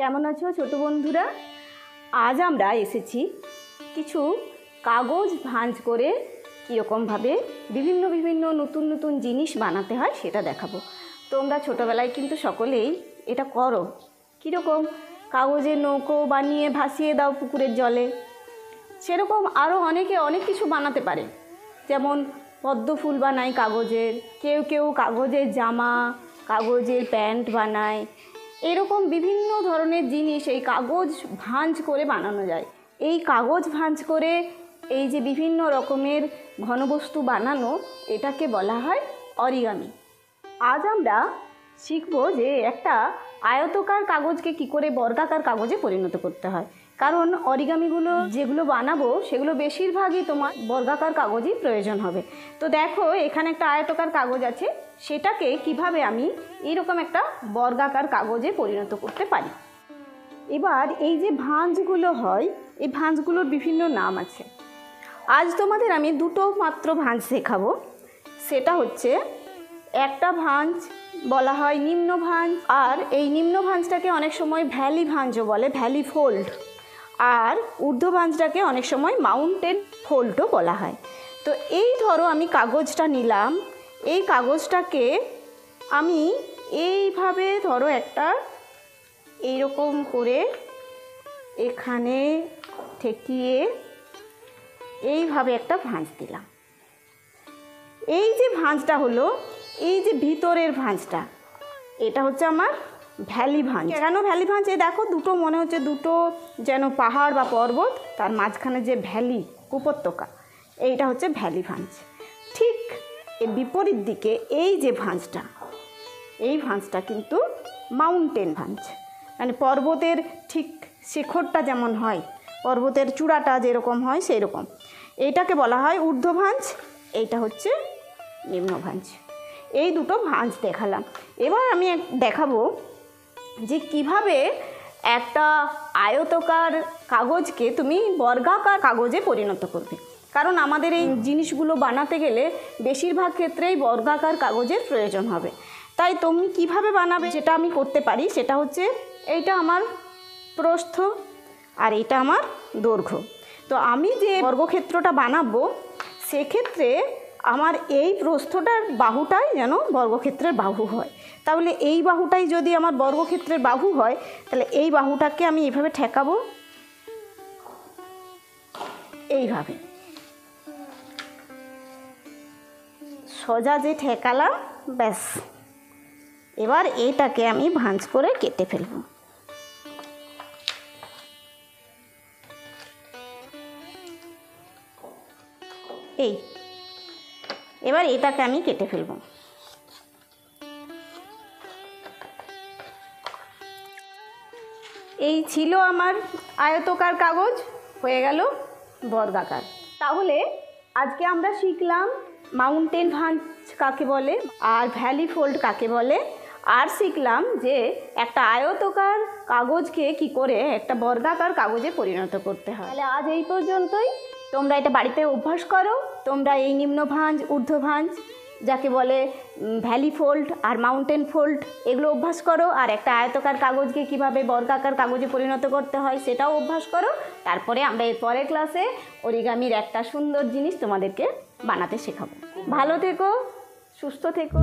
কেমন আছো ছোট বন্ধুরা? আজ আমরা এসেছি কিছু কাগজ ভাঁজ করে কীরকমভাবে বিভিন্ন বিভিন্ন নতুন নতুন জিনিস বানাতে হয় সেটা দেখাবো। তোমরা ছোটোবেলায় কিন্তু সকলেই এটা করো। কীরকম কাগজের নৌকো বানিয়ে ভাসিয়ে দাও পুকুরের জলে, সেরকম আরও অনেকে অনেক কিছু বানাতে পারে। যেমন পদ্ম ফুল বানায় কাগজের, কেউ কেউ কাগজের জামা, কাগজের প্যান্ট বানায়। এরকম বিভিন্ন ধরনের জিনিস এই কাগজ ভাঁজ করে বানানো যায়। এই কাগজ ভাঁজ করে এই যে বিভিন্ন রকমের ঘনবস্তু বানানো, এটাকে বলা হয় অরিগামি। আজ আমরা শিখব যে একটা আয়তকার কাগজকে কি করে বর্গাকার কাগজে পরিণত করতে হয়। কারণ অরিগামিগুলো যেগুলো বানাবো সেগুলো বেশিরভাগই তোমার বর্গাকার কাগজই প্রয়োজন হবে। তো দেখো এখানে একটা আয়তকার কাগজ আছে, সেটাকে কিভাবে আমি এইরকম একটা বর্গাকার কাগজে পরিণত করতে পারি। এবার এই যে ভাঁজগুলো হয়, এই ভাঁজগুলোর বিভিন্ন নাম আছে। আজ তোমাদের আমি দুটো মাত্র ভাঁজ শেখাবো। সেটা হচ্ছে একটা ভাঁজ বলা হয় নিম্ন ভাঁজ, আর এই নিম্ন ভাঁজটাকে অনেক সময় ভ্যালি ভাঁজও বলে, ভ্যালি ফোল্ড। আর ঊর্ধ্ব ভাঁজটাকে অনেক সময় মাউন্টেন ফোল্ডও বলা হয়। তো এই ধরো আমি কাগজটা নিলাম, এই কাগজটাকে আমি এইভাবে ধরো একটা এইরকম করে এখানে ঠেকিয়ে এইভাবে একটা ভাঁজ দিলাম। এই যে ভাঁজটা হলো, এই যে ভিতরের ভাঁজটা, এটা হচ্ছে আমার ভ্যালি ভাঁজ। কেন ভ্যালি ভাঁজ? এই দেখো দুটো মনে হচ্ছে দুটো যেন পাহাড় বা পর্বত, তার মাঝখানে যে ভ্যালি উপত্যকা, এইটা হচ্ছে ভ্যালি ভাঁজ। ঠিক এর বিপরীত দিকে এই যে ভাঁজটা, এই ভাঁজটা কিন্তু মাউন্টেন ভাঁজ। মানে পর্বতের ঠিক শিখরটা যেমন হয়, পর্বতের চূড়াটা যেরকম হয় সেই রকম। এইটাকে বলা হয় ঊর্ধ্ব ভাঁজ, এইটা হচ্ছে নিম্ন ভাঁজ। এই দুটো ভাঁজ দেখালাম। এবার আমি দেখাবো যে কিভাবে একটা আয়তকার কাগজকে তুমি বর্গাকার কাগজে পরিণত করবে। কারণ আমাদের এই জিনিসগুলো বানাতে গেলে বেশিরভাগ ক্ষেত্রেই বর্গাকার কাগজের প্রয়োজন হবে। তাই তুমি কিভাবে বানাবে যেটা আমি করতে পারি, সেটা হচ্ছে এইটা আমার প্রস্থ আর এটা আমার দৈর্ঘ্য। তো আমি যে বর্গক্ষেত্রটা বানাবো সেক্ষেত্রে আমার এই প্রস্থটার বাহুটাই যেন বর্গক্ষেত্রের বাহু হয়। তাহলে এই বাহুটাই যদি আমার বর্গক্ষেত্রের বাহু হয়, তাহলে এই বাহুটাকে আমি এইভাবে ঠেকাবো, এইভাবে সোজা যে ঠেকালাম, ব্যাস। এবার এইটাকে আমি ভাঁজ করে কেটে ফেলব। এই এবার এটাকে আমি কেটে ফেলব। এই ছিল আমার আয়তকার কাগজ, হয়ে গেল বর্গাকার। তাহলে আজকে আমরা শিখলাম মাউন্টেন ভাঁজ কাকে বলে আর ভ্যালি ফোল্ড কাকে বলে, আর শিখলাম যে একটা আয়তকার কাগজকে কি করে একটা বর্গাকার কাগজে পরিণত করতে হয়। তাহলে আজ এই পর্যন্তই। তোমরা এটা বাড়িতে অভ্যাস করো। তোমরা এই নিম্ন ভাঁজ, ঊর্ধ্ব ভাঁজ যাকে বলে ভ্যালি ফোল্ড আর মাউন্টেন ফোল্ড, এগুলো অভ্যাস করো। আর একটা আয়তকার কাগজকে কিভাবে বর্গাকার কাগজে পরিণত করতে হয় সেটাও অভ্যাস করো। তারপরে আমরা এর পরের ক্লাসে অরিগামির একটা সুন্দর জিনিস তোমাদেরকে বানাতে শেখাবো। ভালো থেকো, সুস্থ থেকো।